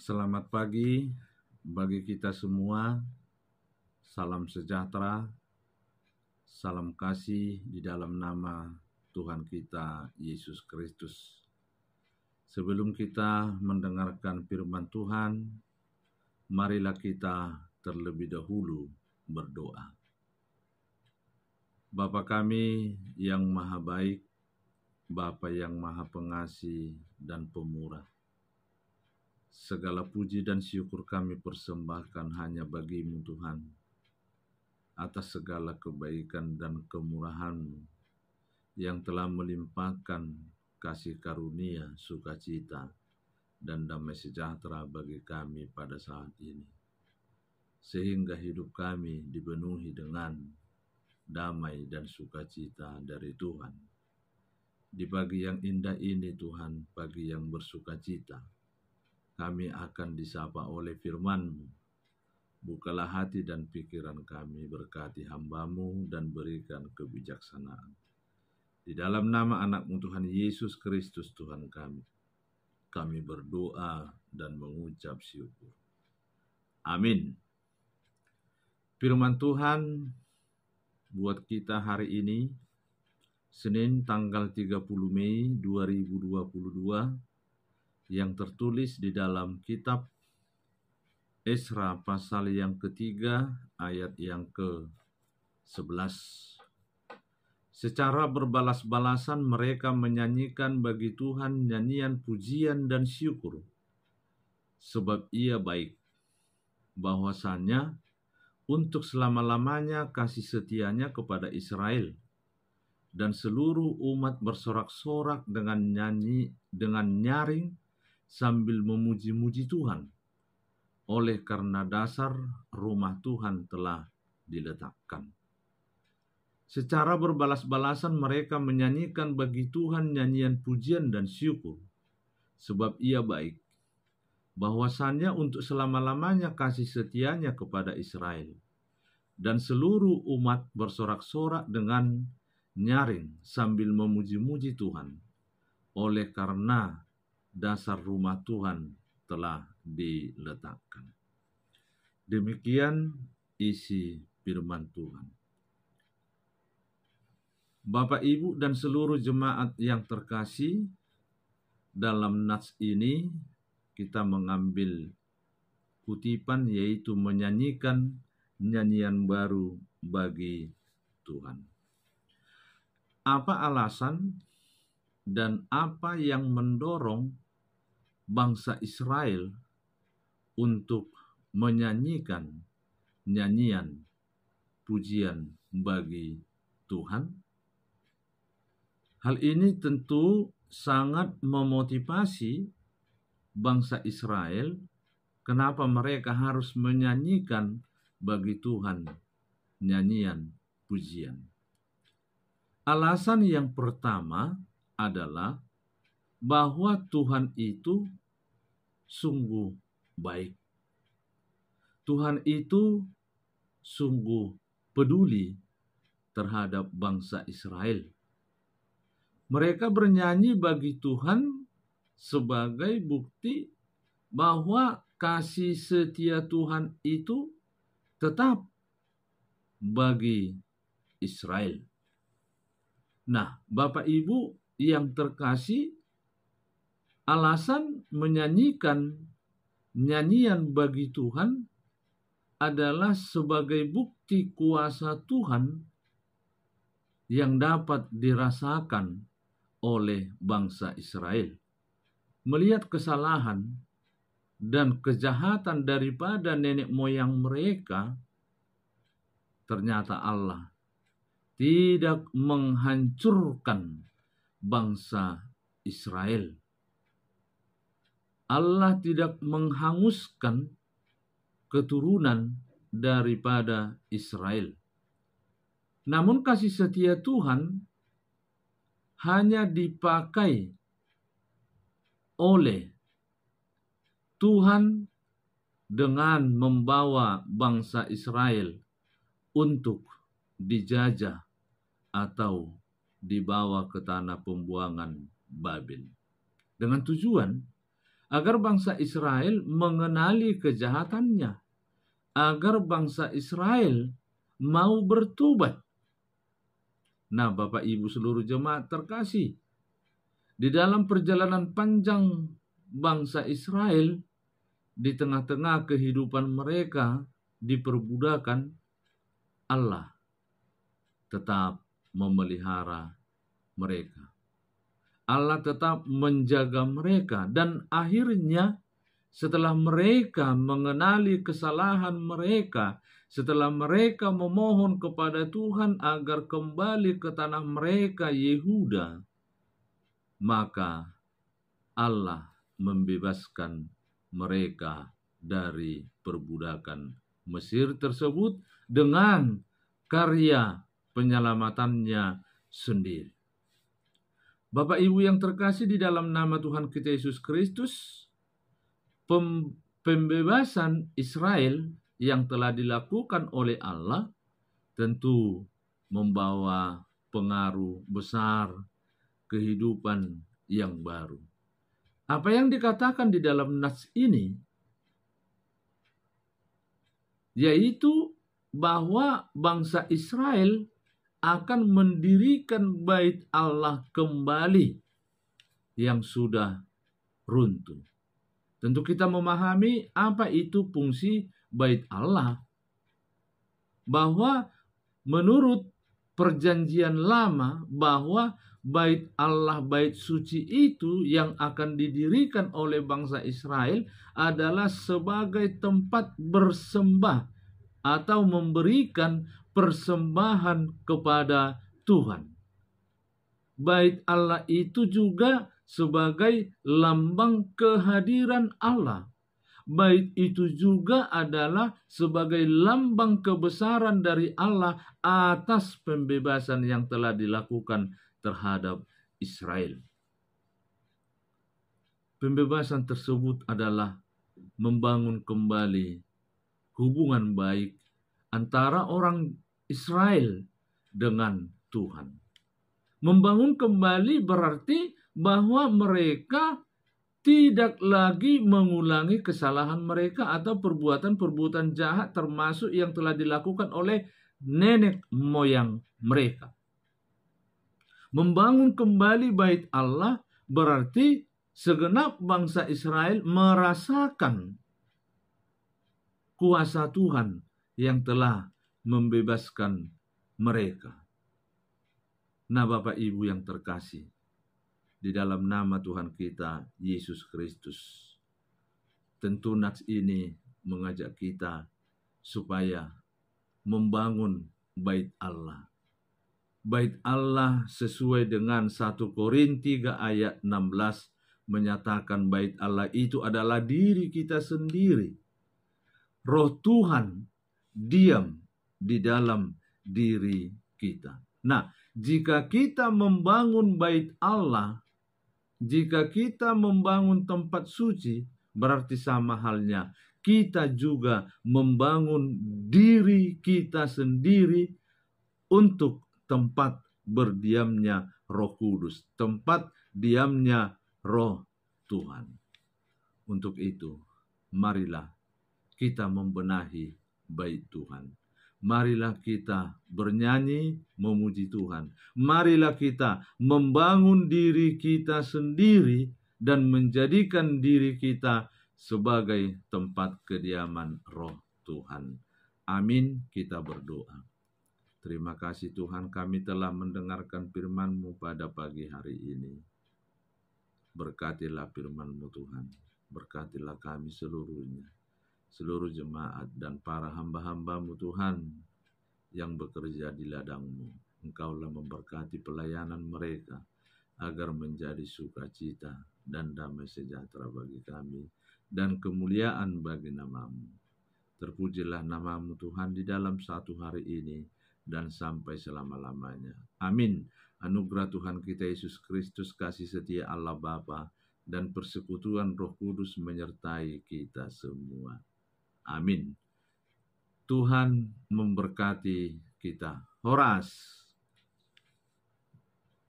Selamat pagi bagi kita semua. Salam sejahtera, salam kasih di dalam nama Tuhan kita Yesus Kristus. Sebelum kita mendengarkan firman Tuhan, marilah kita terlebih dahulu berdoa. Bapa kami yang maha baik, Bapa yang maha pengasih dan pemurah, segala puji dan syukur kami persembahkan hanya bagi-Mu Tuhan, atas segala kebaikan dan kemurahan-Mu yang telah melimpahkan kasih karunia, sukacita, dan damai sejahtera bagi kami pada saat ini. Sehingga hidup kami dipenuhi dengan damai dan sukacita dari Tuhan. Di pagi yang indah ini Tuhan, pagi yang bersukacita, kami akan disapa oleh firman-Mu. Bukalah hati dan pikiran kami, berkati hamba-Mu dan berikan kebijaksanaan. Di dalam nama anak-Mu Tuhan Yesus Kristus Tuhan kami berdoa dan mengucap syukur. Amin. Firman Tuhan buat kita hari ini, Senin tanggal 30 Mei 2022, yang tertulis di dalam kitab Esra pasal yang ketiga ayat yang ke-11. Secara berbalas-balasan mereka menyanyikan bagi Tuhan nyanyian pujian dan syukur, sebab Ia baik, bahwasanya untuk selama-lamanya kasih setianya kepada Israel, dan seluruh umat bersorak-sorak dengan nyaring sambil memuji-muji Tuhan, oleh karena dasar rumah Tuhan telah diletakkan. Secara berbalas-balasan mereka menyanyikan bagi Tuhan nyanyian pujian dan syukur, sebab Ia baik, bahwasannya untuk selama-lamanya kasih setianya kepada Israel, dan seluruh umat bersorak-sorak dengan nyaring sambil memuji-muji Tuhan, oleh karena dasar rumah Tuhan telah diletakkan. Demikian isi firman Tuhan. Bapak, Ibu, dan seluruh jemaat yang terkasih, dalam nats ini kita mengambil kutipan, yaitu menyanyikan nyanyian baru bagi Tuhan. Apa alasan dan apa yang mendorong bangsa Israel untuk menyanyikan nyanyian pujian bagi Tuhan? Hal ini tentu sangat memotivasi bangsa Israel. Kenapa mereka harus menyanyikan bagi Tuhan nyanyian pujian? Alasan yang pertama adalah bahwa Tuhan itu sungguh baik. Tuhan itu sungguh peduli terhadap bangsa Israel. Mereka bernyanyi bagi Tuhan sebagai bukti bahwa kasih setia Tuhan itu tetap bagi Israel. Nah, Bapak Ibu yang terkasih, alasan menyanyikan nyanyian bagi Tuhan adalah sebagai bukti kuasa Tuhan yang dapat dirasakan oleh bangsa Israel. Melihat kesalahan dan kejahatan daripada nenek moyang mereka, ternyata Allah tidak menghancurkan bangsa Israel. Allah tidak menghanguskan keturunan daripada Israel. Namun kasih setia Tuhan hanya dipakai oleh Tuhan dengan membawa bangsa Israel untuk dijajah atau dibawa ke tanah pembuangan Babel. Dengan tujuan agar bangsa Israel mengenali kejahatannya, agar bangsa Israel mau bertobat. Nah, Bapak Ibu seluruh jemaat terkasih, di dalam perjalanan panjang bangsa Israel, di tengah-tengah kehidupan mereka di perbudakan, Allah tetap memelihara mereka. Allah tetap menjaga mereka, dan akhirnya setelah mereka mengenali kesalahan mereka, setelah mereka memohon kepada Tuhan agar kembali ke tanah mereka Yehuda, maka Allah membebaskan mereka dari perbudakan Mesir tersebut dengan karya penyelamatannya sendiri. Bapak Ibu yang terkasih di dalam nama Tuhan kita Yesus Kristus, pembebasan Israel yang telah dilakukan oleh Allah tentu membawa pengaruh besar kehidupan yang baru. Apa yang dikatakan di dalam nas ini, yaitu bahwa bangsa Israel akan mendirikan bait Allah kembali yang sudah runtuh. Tentu kita memahami apa itu fungsi bait Allah. Bahwa menurut perjanjian lama, bahwa bait Allah, bait suci itu yang akan didirikan oleh bangsa Israel adalah sebagai tempat bersembah atau memberikan persembahan kepada Tuhan. Bait Allah itu juga sebagai lambang kehadiran Allah. Bait itu juga adalah sebagai lambang kebesaran dari Allah atas pembebasan yang telah dilakukan terhadap Israel. Pembebasan tersebut adalah membangun kembali hubungan baik antara orang Israel dengan Tuhan. Membangun kembali berarti bahwa mereka tidak lagi mengulangi kesalahan mereka atau perbuatan-perbuatan jahat termasuk yang telah dilakukan oleh nenek moyang mereka. Membangun kembali bait Allah berarti segenap bangsa Israel merasakan kuasa Tuhan yang telah membebaskan mereka. Nah, Bapak Ibu yang terkasih, di dalam nama Tuhan kita Yesus Kristus, tentu nats ini mengajak kita supaya membangun bait Allah. Bait Allah sesuai dengan 1 Korintus 3 ayat 16 menyatakan bait Allah itu adalah diri kita sendiri. Roh Tuhan diam di dalam diri kita. Nah, jika kita membangun bait Allah, jika kita membangun tempat suci, berarti sama halnya kita juga membangun diri kita sendiri untuk tempat berdiamnya Roh Kudus, tempat diamnya Roh Tuhan. Untuk itu, marilah kita membenahi bait Tuhan. Marilah kita bernyanyi memuji Tuhan. Marilah kita membangun diri kita sendiri dan menjadikan diri kita sebagai tempat kediaman Roh Tuhan. Amin, kita berdoa. Terima kasih Tuhan, kami telah mendengarkan firman-Mu pada pagi hari ini. Berkatilah firman-Mu Tuhan, berkatilah kami seluruhnya, seluruh jemaat dan para hamba-hamba-Mu Tuhan yang bekerja di ladang-Mu. Engkaulah memberkati pelayanan mereka agar menjadi sukacita dan damai sejahtera bagi kami dan kemuliaan bagi nama-Mu. Terpujilah nama-Mu Tuhan di dalam satu hari ini dan sampai selama-lamanya. Amin. Anugerah Tuhan kita Yesus Kristus, kasih setia Allah Bapa, dan persekutuan Roh Kudus menyertai kita semua. Amin. Tuhan memberkati kita. Horas.